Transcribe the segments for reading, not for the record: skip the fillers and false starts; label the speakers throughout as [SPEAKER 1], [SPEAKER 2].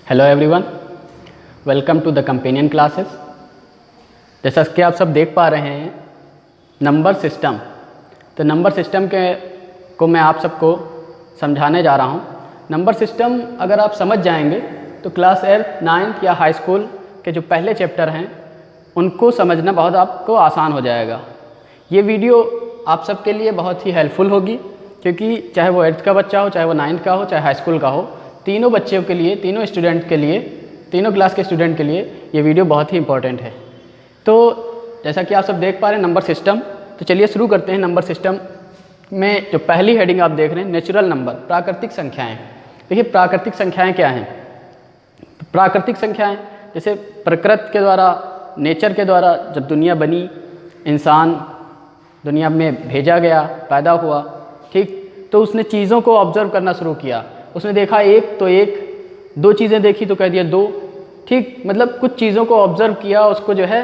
[SPEAKER 1] Hello everyone, welcome to the companion classes. जैसा कि आप सब देख पा रहे हैं नंबर सिस्टम, तो नंबर सिस्टम को मैं आप सबको समझाने जा रहा हूं। नंबर सिस्टम अगर आप समझ जाएंगे तो क्लास 8, 9 या हाई स्कूल के जो पहले चैप्टर हैं उनको समझना बहुत आपको आसान हो जाएगा। ये वीडियो आप सबके लिए बहुत ही हेल्पफुल होगी, क्योंकि चाहे वो 8th का बच्चा हो, चाहे वो 9th का हो, चाहे हाई स्कूल का हो, तीनों बच्चों के लिए, तीनों स्टूडेंट के लिए, तीनों क्लास के स्टूडेंट के लिए ये वीडियो बहुत ही इंपॉर्टेंट है। तो जैसा कि आप सब देख पा रहे हैं नंबर सिस्टम, तो चलिए शुरू करते हैं। नंबर सिस्टम में जो पहली हेडिंग आप देख रहे हैं, नेचुरल नंबर, प्राकृतिक संख्याएं। देखिए प्राकृतिक संख्याएं क्या हैं। प्राकृतिक संख्याएं जैसे प्रकृति के द्वारा, नेचर के द्वारा जब दुनिया बनी, इंसान दुनिया में भेजा गया, पैदा हुआ, ठीक, तो उसने चीज़ों को ऑब्जर्व करना शुरू किया। उसने देखा एक तो एक, दो चीज़ें देखी तो कह दिया दो, ठीक, मतलब कुछ चीज़ों को ऑब्जर्व किया, उसको जो है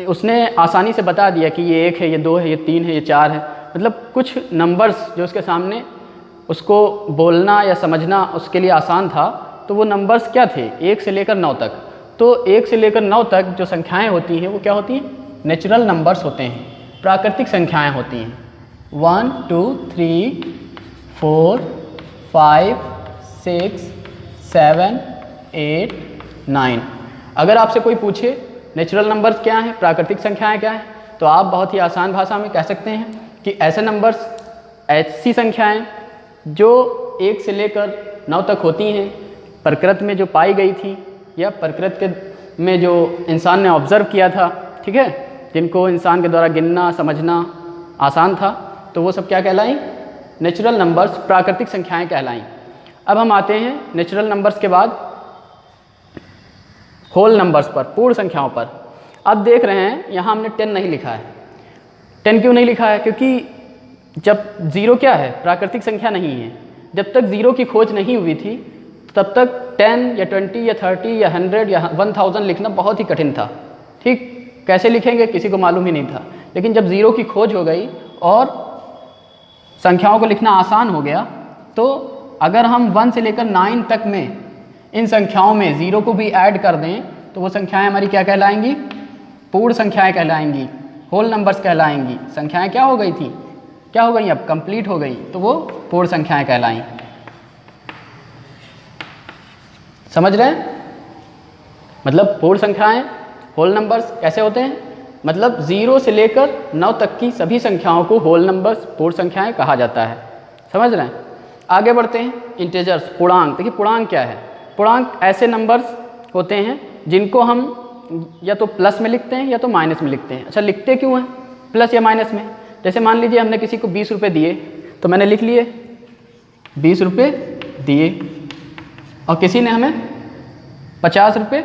[SPEAKER 1] उसने आसानी से बता दिया कि ये एक है, ये दो है, ये तीन है, ये चार है। मतलब कुछ नंबर्स जो उसके सामने, उसको बोलना या समझना उसके लिए आसान था। तो वो नंबर्स क्या थे, 1 से लेकर 9 तक। तो 1 से लेकर 9 तक जो संख्याएँ होती हैं वो क्या होती हैं, नेचुरल नंबर्स होते हैं, प्राकृतिक संख्याएँ होती हैं। 1 2 3 4 5 6 7 8 9। अगर आपसे कोई पूछे नेचुरल नंबर्स क्या हैं, प्राकृतिक संख्याएं क्या हैं, तो आप बहुत ही आसान भाषा में कह सकते हैं कि ऐसे नंबर्स, ऐसी संख्याएं जो 1 से लेकर 9 तक होती हैं, प्रकृति में जो पाई गई थी या प्रकृति में जो इंसान ने ऑब्जर्व किया था, ठीक है, जिनको इंसान के द्वारा गिनना समझना आसान था, तो वो सब क्या कहलाई, नेचुरल नंबर्स, प्राकृतिक संख्याएं कहलाएं। अब हम आते हैं नेचुरल नंबर्स के बाद होल नंबर्स पर, पूर्ण संख्याओं पर। अब देख रहे हैं यहाँ हमने 10 नहीं लिखा है। 10 क्यों नहीं लिखा है, क्योंकि जब ज़ीरो क्या है, प्राकृतिक संख्या नहीं है। जब तक ज़ीरो की खोज नहीं हुई थी तब तक 10 या 20 या 30 या 100 या 1000 लिखना बहुत ही कठिन था, ठीक, कैसे लिखेंगे किसी को मालूम ही नहीं था। लेकिन जब ज़ीरो की खोज हो गई और संख्याओं को लिखना आसान हो गया, तो अगर हम 1 से लेकर 9 तक में इन संख्याओं में ज़ीरो को भी ऐड कर दें तो वो संख्याएं हमारी क्या कहलाएंगी, पूर्ण संख्याएं कहलाएंगी, होल नंबर्स कहलाएंगी। संख्याएं क्या हो गई थी, क्या हो गई, अब कंप्लीट हो गई, तो वो पूर्ण संख्याएं कहलाएं। समझ रहे हैं, मतलब पूर्ण संख्याएं, होल नंबर्स कैसे होते हैं, मतलब 0 से लेकर 9 तक की सभी संख्याओं को होल नंबर्स, पूर्ण संख्याएं कहा जाता है। समझ रहे हैं। आगे बढ़ते हैं, इंटीजर्स, पूर्णांक। देखिए पूर्णांक क्या है, पूर्णांक ऐसे नंबर्स होते हैं जिनको हम या तो प्लस में लिखते हैं या तो माइनस में लिखते हैं। अच्छा, लिखते क्यों हैं प्लस या माइनस में। जैसे मान लीजिए हमने किसी को 20 रुपये दिए, तो मैंने लिख लिए 20 रुपये दिए, और किसी ने हमें 50 रुपये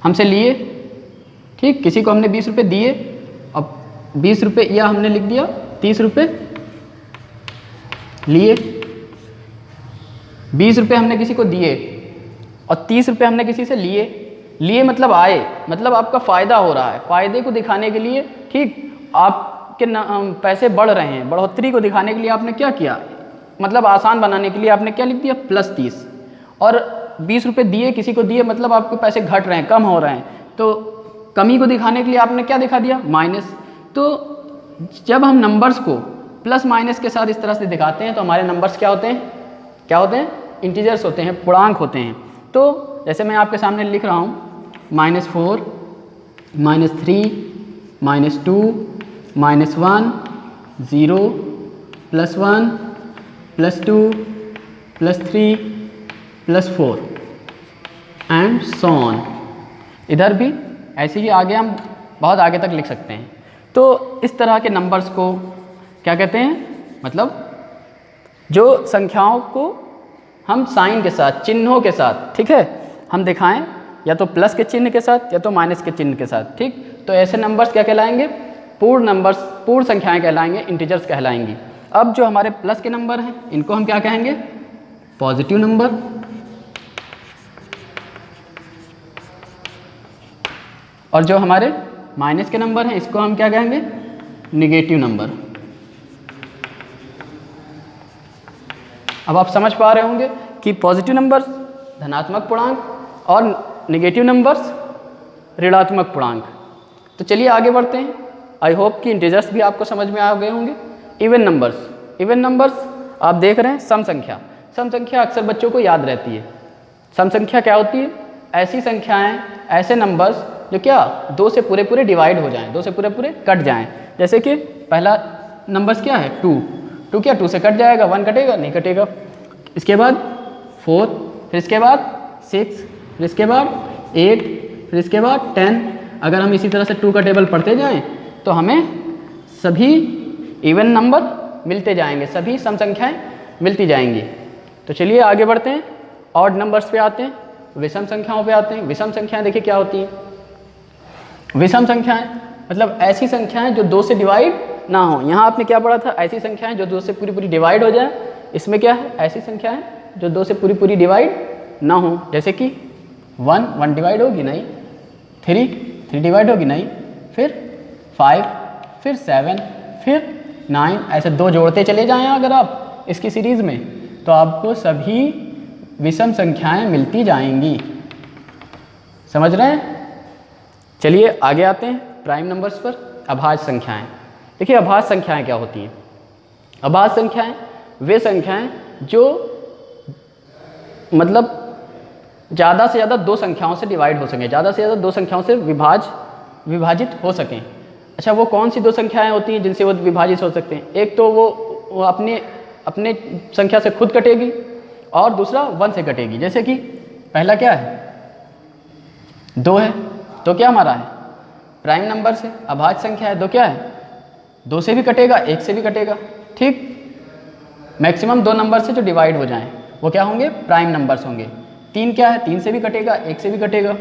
[SPEAKER 1] हमसे लिए, ठीक, किसी को हमने 20 रुपये दिए और 20 रुपये या हमने लिख दिया 30 रुपये लिए। 20 रुपये हमने किसी को दिए और 30 रुपये हमने किसी से लिए मतलब आए, मतलब आपका फ़ायदा हो रहा है, फ़ायदे को दिखाने के लिए, ठीक, आपके पैसे बढ़ रहे हैं, बढ़ोतरी को दिखाने के लिए आपने क्या किया, मतलब आसान बनाने के लिए आपने क्या लिख दिया, +30। और 20 रुपये दिए किसी को दिए, मतलब आपके पैसे घट रहे हैं, कम हो रहे हैं, तो कमी को दिखाने के लिए आपने क्या दिखा दिया, माइनस। तो जब हम नंबर्स को प्लस माइनस के साथ इस तरह से दिखाते हैं तो हमारे नंबर्स क्या होते हैं, क्या होते हैं, इंटीजर्स होते हैं, पूर्णांक होते हैं। तो जैसे मैं आपके सामने लिख रहा हूँ -4 -3 -2 -1 0 +1 +2 +3 +4 एंड सो ऑन। इधर भी ऐसे ही आगे हम बहुत आगे तक लिख सकते हैं। तो इस तरह के नंबर्स को क्या कहते हैं, मतलब जो संख्याओं को हम साइन के साथ, चिन्हों के साथ, ठीक है, हम दिखाएं, या तो प्लस के चिन्ह के साथ या तो माइनस के चिन्ह के साथ, ठीक, तो ऐसे नंबर्स क्या कहलाएंगे, पूर्ण नंबर्स, पूर्ण संख्याएं कहलाएंगे, इंटीजर्स कहलाएंगी। अब जो हमारे प्लस के नंबर हैं इनको हम क्या कहेंगे, पॉजिटिव नंबर, और जो हमारे माइनस के नंबर हैं इसको हम क्या कहेंगे, निगेटिव नंबर। अब आप समझ पा रहे होंगे कि पॉजिटिव नंबर धनात्मक पूर्णांक और नेगेटिव नंबर्स ऋणात्मक पूर्णांक। तो चलिए आगे बढ़ते हैं। आई होप कि इंटीजर्स भी आपको समझ में आ गए होंगे। इवन नंबर्स आप देख रहे हैं। सम संख्या अक्सर बच्चों को याद रहती है। सम संख्या क्या होती है? ऐसी संख्याएं, ऐसे नंबर्स जो क्या दो से पूरे पूरे डिवाइड हो जाएं, दो से पूरे पूरे कट जाएं। जैसे कि पहला नंबर्स क्या है? 2 क्या 2 से कट जाएगा? 1 कटेगा? नहीं कटेगा। इसके बाद 4, फिर इसके बाद 6, फिर इसके बाद 8, फिर इसके बाद 10। अगर हम इसी तरह से 2 का टेबल पढ़ते जाएं तो हमें सभी इवन नंबर मिलते जाएंगे, सभी सम संख्याएं मिलती जाएंगी। तो चलिए आगे बढ़ते हैं। ऑड नंबर्स पे आते हैं, विषम संख्याओं पे आते हैं। विषम संख्याएं देखिए क्या होती हैं। विषम संख्याएं मतलब ऐसी संख्याएं जो 2 से डिवाइड ना हो। यहाँ आपने क्या पढ़ा था? ऐसी संख्याएं जो 2 से पूरी पूरी डिवाइड हो जाए। इसमें क्या है? ऐसी संख्याएं जो 2 से पूरी पूरी डिवाइड ना हो। जैसे कि 1 डिवाइड होगी नहीं, 3 डिवाइड होगी नहीं, फिर 5, फिर 7, फिर 9, ऐसे 2 जोड़ते चले जाएं अगर आप इसकी सीरीज़ में, तो आपको सभी विषम संख्याएं मिलती जाएंगी। समझ रहे हैं? चलिए आगे आते हैं प्राइम नंबर्स पर। अभाज्य संख्याएं। देखिए अभाज्य संख्याएं क्या होती हैं? अभाज्य संख्याएं वे संख्याएं जो मतलब ज़्यादा से ज़्यादा 2 संख्याओं से डिवाइड हो सकें, ज़्यादा से ज़्यादा 2 संख्याओं से विभाजित हो सकें। अच्छा, वो कौन सी 2 संख्याएं होती हैं जिनसे वो विभाजित हो सकते हैं? एक तो वो अपने संख्या से खुद कटेगी और दूसरा 1 से कटेगी। जैसे कि पहला क्या है? 2 है, तो क्या हमारा है? प्राइम नंबर से। अभाज्य संख्या है, 2 क्या है? 2 से भी कटेगा, 1 से भी कटेगा। ठीक, मैक्सिमम 2 नंबर से जो डिवाइड हो जाएं वो क्या होंगे? प्राइम नंबर्स होंगे। 3 क्या है? 3 से भी कटेगा, 1 से भी कटेगा।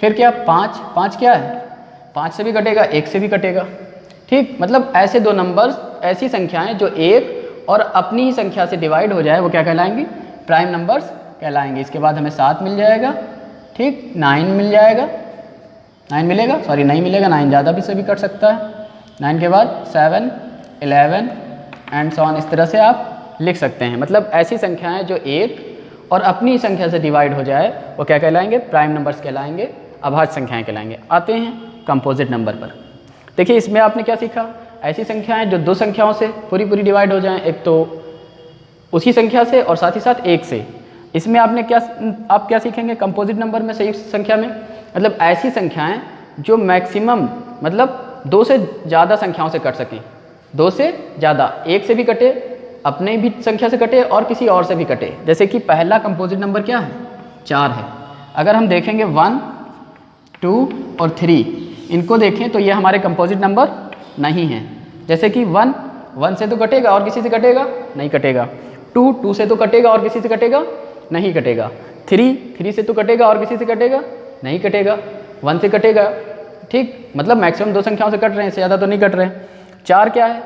[SPEAKER 1] फिर क्या? 5 क्या है? 5 से भी कटेगा, 1 से भी कटेगा। ठीक, मतलब ऐसे 2 नंबर्स, ऐसी संख्याएं जो 1 और अपनी ही संख्या से डिवाइड हो जाए वो क्या कहलाएंगी? प्राइम नंबर्स कहलाएंगे। इसके बाद हमें 7 मिल जाएगा। ठीक, 9 मिल जाएगा, 9 मिलेगा, सॉरी नहीं मिलेगा, 9 ज़्यादा भी से भी कट सकता है। 9 के बाद 7, 11 एंड सो ऑन, इस तरह से आप लिख सकते हैं। मतलब ऐसी संख्याएं जो 1 और अपनी ही संख्या से डिवाइड हो जाए वो क्या कहलाएंगे? प्राइम नंबर्स कहलाएंगे, अभाज्य संख्याएं कहलाएंगे। आते हैं कंपोजिट नंबर पर। देखिए इसमें आपने क्या सीखा? ऐसी संख्याएं जो 2 संख्याओं से पूरी पूरी डिवाइड हो जाएं, एक तो उसी संख्या से और साथ ही साथ 1 से। इसमें आप क्या सीखेंगे कंपोजिट नंबर में? संयुक्त संख्या में मतलब ऐसी संख्याएं जो मैक्सिमम मतलब 2 से ज़्यादा संख्याओं से कट सकें। 2 से ज़्यादा, 1 से भी कटे, अपने भी संख्या से कटे और किसी और से भी कटे। जैसे कि पहला कंपोजिट नंबर क्या है? 4 है। अगर हम देखेंगे 1, 2 और 3 इनको देखें तो ये हमारे कंपोजिट नंबर नहीं हैं। जैसे कि 1 से तो कटेगा और किसी से कटेगा? नहीं कटेगा। 2 से तो कटेगा और किसी से कटेगा? नहीं कटेगा। 3 से तो कटेगा और किसी से कटेगा? नहीं कटेगा। 1 से कटेगा। ठीक, मतलब मैक्सिमम 2 संख्याओं से कट रहे हैं, इससे ज़्यादा तो नहीं कट रहे हैं। 4 क्या है?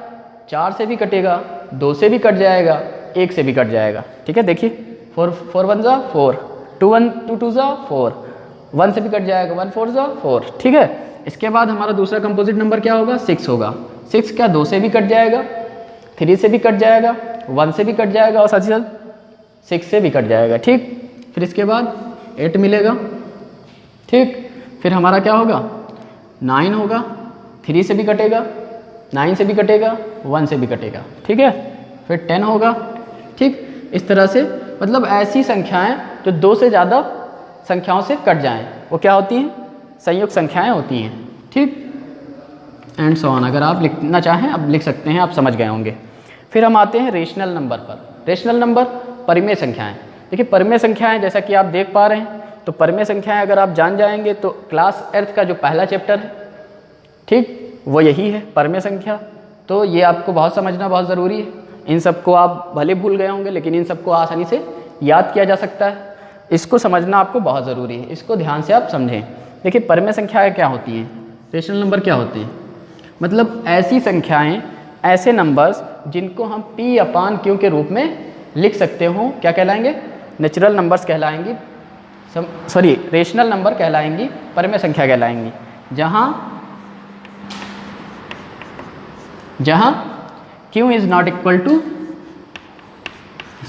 [SPEAKER 1] 4 से भी कटेगा, 2 से भी कट जाएगा, 1 से भी कट जाएगा। ठीक है, देखिए 4 1 जा 4, 2 2 जा 4, 1 से भी कट जाएगा, 1 4 जा 4। ठीक है, इसके बाद हमारा दूसरा कंपोजिट नंबर क्या होगा? 6 होगा। 6 क्या 2 से भी कट जाएगा, 3 से भी कट जाएगा, 1 से भी कट जाएगा और साथ ही साथ 6 से भी कट जाएगा। ठीक, फिर इसके बाद 8 मिलेगा। ठीक, फिर हमारा क्या होगा? 9 होगा, 3 से भी कटेगा, 9 से भी कटेगा, 1 से भी कटेगा। ठीक है, फिर 10 होगा। ठीक, इस तरह से मतलब ऐसी संख्याएं जो 2 से ज़्यादा संख्याओं से कट जाएं वो क्या होती हैं? संयुक्त संख्याएं होती हैं। ठीक, एंड सो ऑन। अगर आप लिखना चाहें अब लिख सकते हैं, आप समझ गए होंगे। फिर हम आते हैं रेशनल नंबर पर। रेशनल नंबर परिमेय संख्याएं। देखिए परिमेय संख्याएं जैसा कि आप देख पा रहे हैं, तो परिमेय संख्याएं अगर आप जान जाएंगे तो क्लास एर्थ का जो पहला चैप्टर है, ठीक, वो यही है परिमेय संख्या। तो ये आपको बहुत समझना बहुत ज़रूरी है। इन सबको आप भले भूल गए होंगे लेकिन इन सबको आसानी से याद किया जा सकता है। इसको समझना आपको बहुत ज़रूरी है, इसको ध्यान से आप समझें। देखिए परिमेय संख्याएं क्या होती हैं, रेशनल नंबर क्या होते हैं? मतलब ऐसी संख्याएं, ऐसे नंबर्स जिनको हम P/Q के रूप में लिख सकते हो, क्या कहलाएंगे? नेचुरल नंबर्स कहलाएंगी, सॉरी रेशनल नंबर कहलाएंगी, परिमेय संख्या कहलाएंगी। जहाँ Q is not equal to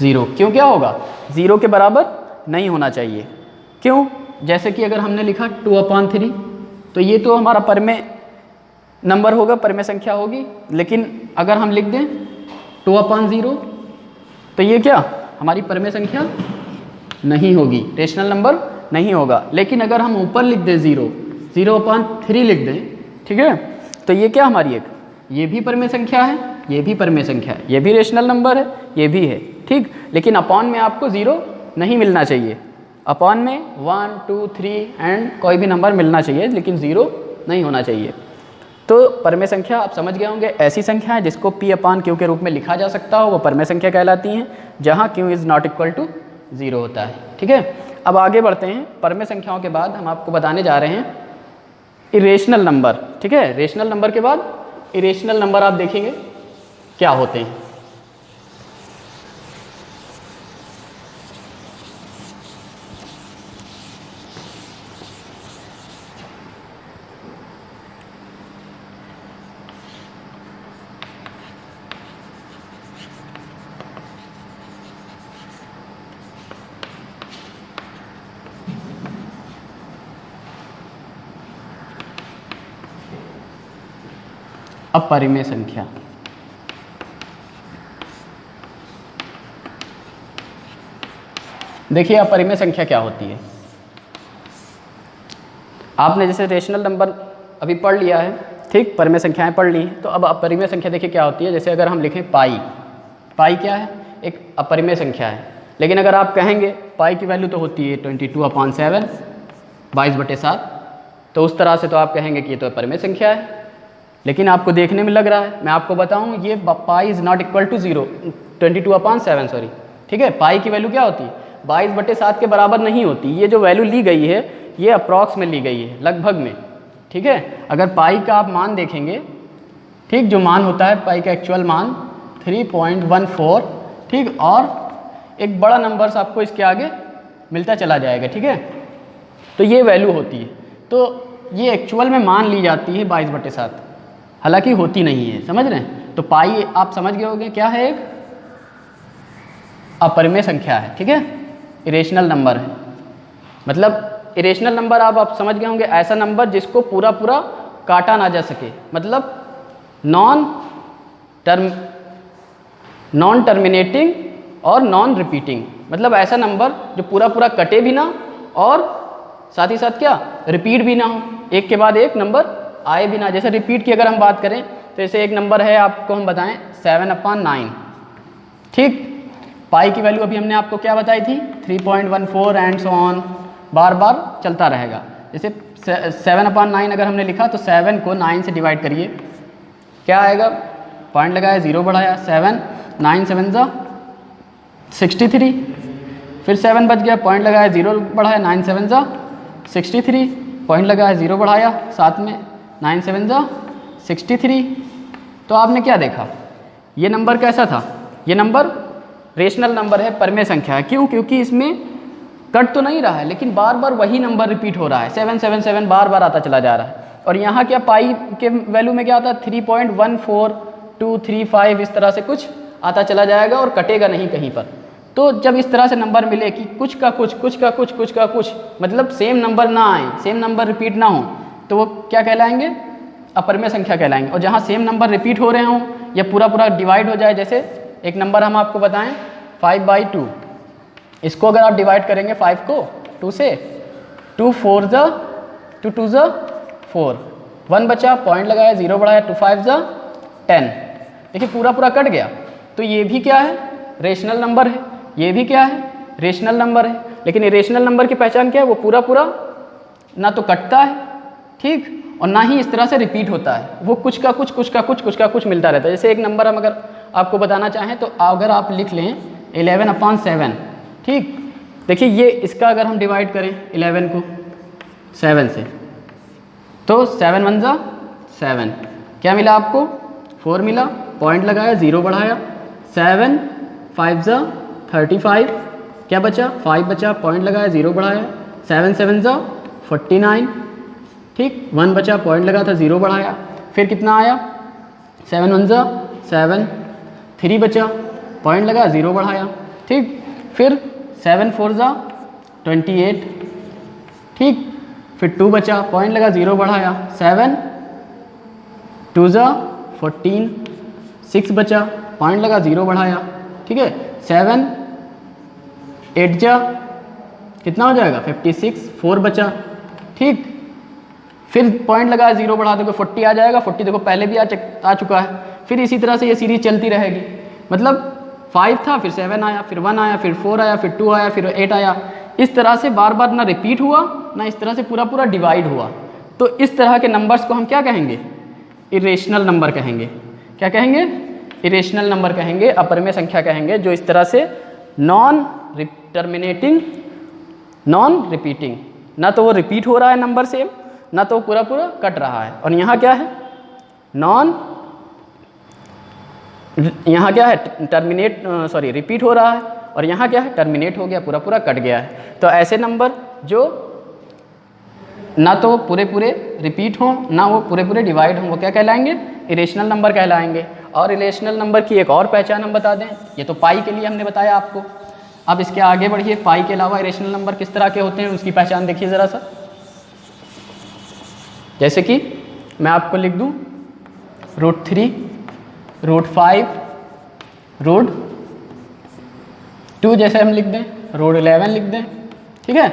[SPEAKER 1] 0। क्यों क्या होगा? 0 के बराबर नहीं होना चाहिए। क्यों? जैसे कि अगर हमने लिखा 2/3 तो ये तो हमारा परमेय नंबर होगा, परमेय संख्या होगी। लेकिन अगर हम लिख दें 2/0 तो ये क्या हमारी परमेय संख्या नहीं होगी, रेशनल नंबर नहीं होगा। लेकिन अगर हम ऊपर लिख दें 0/3 लिख दें, ठीक है, तो ये क्या हमारी एक ये भी परमेय संख्या है, ये भी परमेय संख्या है, ये भी रेशनल नंबर है, ये भी है, ठीक। लेकिन अपॉन में आपको 0 नहीं मिलना चाहिए, अपॉन में 1 2 3 एंड कोई भी नंबर मिलना चाहिए, लेकिन 0 नहीं होना चाहिए। तो परमेय संख्या आप समझ गए होंगे, ऐसी संख्या है जिसको P/Q के रूप में लिखा जा सकता हो, वो परमेय संख्या कहलाती हैं, जहाँ Q is not equal to 0 होता है, ठीक है। अब आगे बढ़ते हैं। परमेय संख्याओं के बाद हम आपको बताने जा रहे हैं इरेशनल नंबर, ठीक है। रेशनल नंबर के बाद इरेशनल नंबर आप देखेंगे क्या होते हैं। अपरिमेय संख्या, देखिए अपरिमेय संख्या क्या होती है। आपने जैसे रेशनल नंबर अभी पढ़ लिया है, ठीक, परिमेय संख्याएं पढ़ ली, तो अब अपरिमेय संख्या देखिए क्या होती है। जैसे अगर हम लिखें पाई, पाई क्या है, एक अपरिमेय संख्या है। लेकिन अगर आप कहेंगे पाई की वैल्यू तो होती है 22/7, 22/7, तो उस तरह से तो आप कहेंगे कि ये तो अपरिमेय संख्या है। लेकिन आपको देखने में लग रहा है, मैं आपको बताऊं, ये pi is not equal to 0, 22/7 sorry, ठीक है। पाई की वैल्यू क्या होती है, 22/7 के बराबर नहीं होती। ये जो वैल्यू ली गई है ये अप्रॉक्स में ली गई है, लगभग में, ठीक है। अगर पाई का आप मान देखेंगे, ठीक, जो मान होता है पाई का एक्चुअल मान 3.14, ठीक, और एक बड़ा नंबर्स आपको इसके आगे मिलता चला जाएगा, ठीक है। तो ये वैल्यू होती है, तो ये एक्चुअल में मान ली जाती है 22/7, हालांकि होती नहीं है, समझ रहे हैं। तो पाई आप समझ गए होंगे क्या है, एक अपरिमेय संख्या है, ठीक है, इरेशनल नंबर है। मतलब इरेशनल नंबर आप समझ गए होंगे, ऐसा नंबर जिसको पूरा पूरा काटा ना जा सके, मतलब नॉन टर्मिनेटिंग और नॉन रिपीटिंग, मतलब ऐसा नंबर जो पूरा पूरा कटे भी ना और साथ ही साथ क्या रिपीट भी ना हो, एक के बाद एक नंबर आए भी ना। जैसे रिपीट की अगर हम बात करें तो जैसे एक नंबर है, आपको हम बताएं 7/9, ठीक। पाई की वैल्यू अभी हमने आपको क्या बताई थी, 3.14 एंड सो ऑन, बार बार चलता रहेगा। जैसे 7/9 अगर हमने लिखा तो 7 को 9 से डिवाइड करिए, क्या आएगा, पॉइंट लगाया, 0 बढ़ाया, 7, 9 7 ज़ा 63, फिर 7 बच गया, पॉइंट लगाया, 0 बढ़ाया, 9 7 ज़ा 63, पॉइंट लगाया, 0 बढ़ाया, साथ में 9 7 ज़ा 63। तो आपने क्या देखा, ये नंबर कैसा था, ये नंबर रेशनल नंबर है, परिमेय संख्या है। क्यों? क्योंकि इसमें कट तो नहीं रहा है, लेकिन बार बार वही नंबर रिपीट हो रहा है, 7 7 7 बार बार आता चला जा रहा है। और यहाँ क्या पाई के वैल्यू में क्या आता है, 3.14235 इस तरह से कुछ आता चला जाएगा और कटेगा नहीं कहीं पर। तो जब इस तरह से नंबर मिले कि कुछ का कुछ, कुछ का कुछ, कुछ का कुछ, मतलब सेम नंबर ना आए, सेम नंबर रिपीट ना हो, तो वो क्या कहलाएंगे, अपरिमेय संख्या कहलाएंगे। और जहाँ सेम नंबर रिपीट हो रहे हों या पूरा पूरा डिवाइड हो जाए, जैसे एक नंबर हम आपको बताएं 5/2, इसको अगर आप डिवाइड करेंगे 5 को 2 से, 2 4 ज़ा 2 2 ज़ा 4, 1 बचा, पॉइंट लगाया, 0 बढ़ाया, 2 5 ज़ा 10, देखिए पूरा पूरा कट गया। तो ये भी क्या है, रेशनल नंबर है, ये भी क्या है, रेशनल नंबर है। लेकिन इरेशनल नंबर की पहचान क्या है, वो पूरा पूरा ना तो कटता है, ठीक, और ना ही इस तरह से रिपीट होता है, वो कुछ का कुछ, कुछ का कुछ, कुछ का कुछ मिलता रहता है। जैसे एक नंबर हम अगर आपको बताना चाहें तो अगर आप लिख लें 11/7, ठीक, देखिए ये इसका अगर हम डिवाइड करें 11 को 7 से, तो 7 1 ज़ा 7, क्या मिला आपको, 4 मिला, पॉइंट लगाया, 0 बढ़ाया, 7 5 ज़ा 35, क्या बचा, 5 बचा, पॉइंट लगाया, 0 बढ़ाया, 7 7 ज़ा 49, ठीक, 1 बचा, पॉइंट लगा था, 0 बढ़ाया, फिर कितना आया, 7 1 ज़ा 7, 3 बचा, पॉइंट लगा, 0 बढ़ाया, ठीक, फिर 7 4 ज़ा 28, ठीक। फिर 2 बचा, पॉइंट लगा, 0 बढ़ाया, 7 2 ज़ा 14, 6 बचा, पॉइंट लगा, 0 बढ़ाया, ठीक है। 7 8 जा कितना हो जाएगा 56, 4 बचा, ठीक। फिर पॉइंट लगा, 0 बढ़ा दोगे 40 आ जाएगा, 40 देखो पहले भी आ चुका है। फिर इसी तरह से ये सीरीज चलती रहेगी, मतलब 5 था, फिर 7 आया, फिर 1 आया, फिर 4 आया, फिर 2 आया, फिर 8 आया। इस तरह से बार बार ना रिपीट हुआ, ना इस तरह से पूरा पूरा डिवाइड हुआ। तो इस तरह के नंबर्स को हम क्या कहेंगे? इरेशनल नंबर कहेंगे। क्या कहेंगे? इरेशनल नंबर कहेंगे, अपरिमेय संख्या कहेंगे, जो इस तरह से नॉन टर्मिनेटिंग, नॉन रिपीटिंग, ना तो वो रिपीट हो रहा है नंबर सेम, ना तो पूरा पूरा कट रहा है। और यहाँ क्या है? यहाँ क्या है? टर्मिनेट, सॉरी रिपीट हो रहा है, और यहाँ क्या है? टर्मिनेट हो गया, पूरा पूरा कट गया है। तो ऐसे नंबर जो ना तो पूरे पूरे रिपीट हों, ना वो पूरे पूरे डिवाइड हों, वो क्या कहलाएंगे? इरेशनल नंबर कहलाएंगे। और इरेशनल नंबर की एक और पहचान हम बता दें, ये तो पाई के लिए हमने बताया आपको। अब इसके आगे बढ़िए, पाई के अलावा इरेशनल नंबर किस तरह के होते हैं उसकी पहचान देखिए ज़रा सा। जैसे कि मैं आपको लिख दूं √3, √5, √2 जैसे हम लिख दें, √11 लिख दें, ठीक है।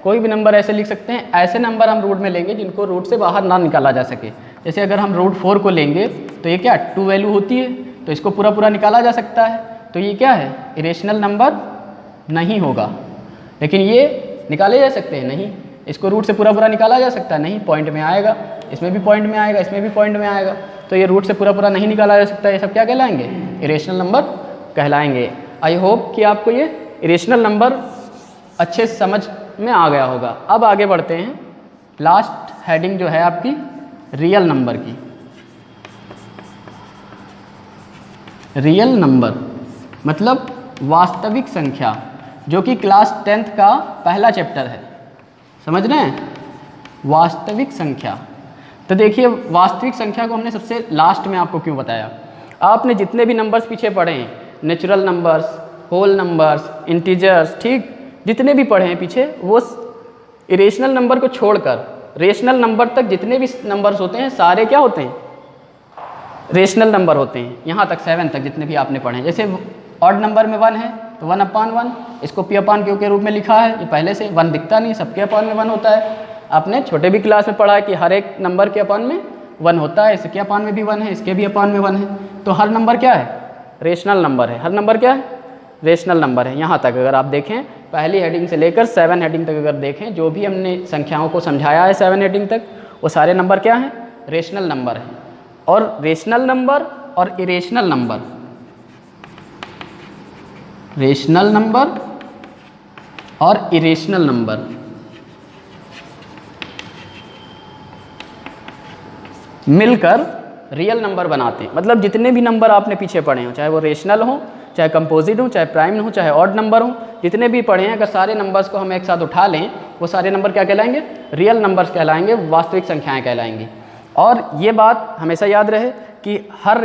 [SPEAKER 1] कोई भी नंबर ऐसे लिख सकते हैं। ऐसे नंबर हम रूट में लेंगे जिनको रूट से बाहर ना निकाला जा सके। जैसे अगर हम √4 को लेंगे तो ये क्या 2 वैल्यू होती है, तो इसको पूरा पूरा निकाला जा सकता है। तो ये क्या है? इरेशनल नंबर नहीं होगा। लेकिन ये निकाले जा सकते हैं? नहीं। इसको रूट से पूरा पूरा निकाला जा सकता है? नहीं, पॉइंट में आएगा, इसमें भी पॉइंट में आएगा, इसमें भी पॉइंट में आएगा। तो ये रूट से पूरा पूरा नहीं निकाला जा सकता। ये सब क्या कहलाएंगे? इरेशनल नंबर कहलाएंगे। आई होप कि आपको ये इरेशनल नंबर अच्छे से समझ में आ गया होगा। अब आगे बढ़ते हैं, लास्ट हेडिंग जो है आपकी रियल नंबर की। रियल नंबर मतलब वास्तविक संख्या, जो कि क्लास 10th का पहला चैप्टर है। समझ रहे हैं? वास्तविक संख्या। तो देखिए, वास्तविक संख्या को हमने सबसे लास्ट में आपको क्यों बताया? आपने जितने भी नंबर्स पीछे पढ़े हैं, natural numbers, whole numbers, integers, ठीक, जितने भी पढ़े हैं पीछे, वो इरेशनल नंबर को छोड़कर रेशनल नंबर तक जितने भी नंबर्स होते हैं सारे क्या होते हैं? रेशनल नंबर होते हैं। यहाँ तक 7 तक जितने भी आपने पढ़े हैं। जैसे ऑड नंबर में 1 है तो 1/1, इसको P/Q के रूप में लिखा है। ये पहले से 1 दिखता नहीं, सबके अपॉन में 1 होता है। आपने छोटे भी क्लास में पढ़ा है कि हर एक नंबर के अपॉन में 1 होता है। इसके अपॉन में भी 1 है, इसके भी अपॉन में 1 है। तो हर नंबर क्या है? रेशनल नंबर है। हर नंबर क्या है? रेशनल नंबर है। यहाँ तक अगर आप देखें, पहली हेडिंग से लेकर 7 हेडिंग तक अगर देखें, जो भी हमने संख्याओं को समझाया है 7 हेडिंग तक, वो सारे नंबर क्या हैं? रेशनल नंबर हैं। और रेशनल नंबर और इरेशनल नंबर, रेशनल नंबर और इरेशनल नंबर मिलकर रियल नंबर बनाते हैं। मतलब जितने भी नंबर आपने पीछे पढ़े हों, चाहे वो रेशनल हो, चाहे कंपोजिट हो, चाहे प्राइम हो, चाहे ऑड नंबर हो, जितने भी पढ़े हैं, अगर सारे नंबर्स को हम एक साथ उठा लें, वो सारे नंबर क्या कहलाएंगे? रियल नंबर्स कहलाएंगे, वास्तविक संख्याएं कहलाएंगी। और ये बात हमेशा याद रहे कि हर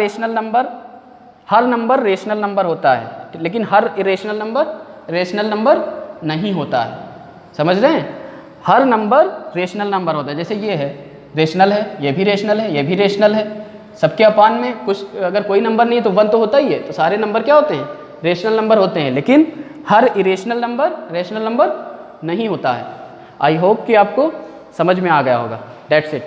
[SPEAKER 1] नंबर रेशनल नंबर होता है, लेकिन हर इरेशनल नंबर रेशनल नंबर नहीं होता है। समझ रहे हैं? हर नंबर रेशनल नंबर होता है। जैसे ये है रेशनल है, ये भी रेशनल है, ये भी रेशनल है। सबके अपान में कुछ अगर कोई नंबर नहीं है तो 1 तो होता ही है। तो सारे नंबर क्या होते हैं? रेशनल नंबर होते हैं। लेकिन हर इरेशनल नंबर रेशनल नंबर नहीं होता है। आई होप कि आपको समझ में आ गया होगा। That's it.